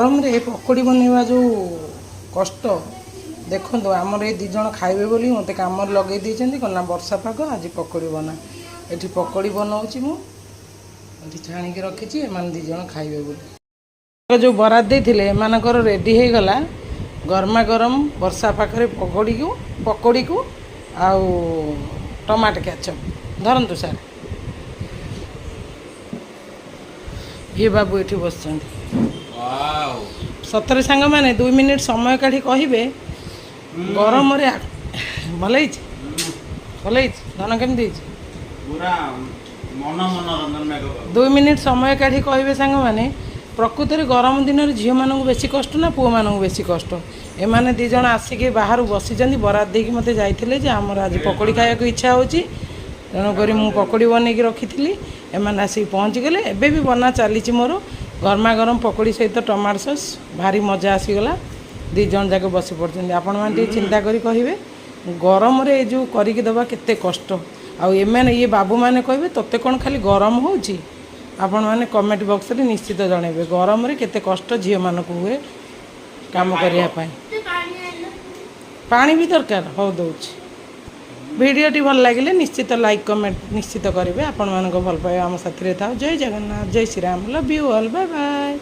गरम रे पकोड़ी बनवा जो कष्ट देखो आमर ये दीज खाइबे बोली मत कम लगे कहना वर्षा पाग आज पकोड़ी बना ये पकोड़ी बनाऊँगी मुझे छाणिक रखी एम दीज खाइबे बोली जो बराद देते एमर रेडी हो गला गरमा गरम वर्षा पाखे पकोड़ी को आउ टमाटो केचप धरतु सार ये बाबू ये बस सतरे सांग मैंने 2 मिनिट समय काढ़ी कहे गरम भल भल धन केमती 2 मिनिट समय काढ़ी कहे सांग मैंने प्रकृत में गरम दिन झील मानक बेसी कष्ट ना पुओ मानक बेसी कष्ट एमाने दीज आसिक बाहर बसी बराद देकी मत जाइए आमर आज पकोड़ी खाया इच्छा हो तेणुक मु पकोड़ी बनई रखी एम आसिक पहुँची गले एबे भी बना चली मोर गरमा गरम पकोड़ी सहित टमाटो सॉस भारी मजा आसीगला दीज जाक बस पड़ते आपण मैंने चिंता करी कहे गरम रे जो करके दबा केते कष्ट आने ये बाबू मैंने कहे तोते कौन खाली गरम होची आपण मैंने कमेंट बॉक्स रे निश्चित जनइबे गरम रे केते कष्ट झील मानक हुए काम करने पानी भी दरकार हो दौची भिडियोटी भल लगे निश्चित लाइक कमेंट निश्चित करेंगे आपण मान भल पाइबा आम साथी था जय जगन्नाथ जय Shri Ram love you all bye bye.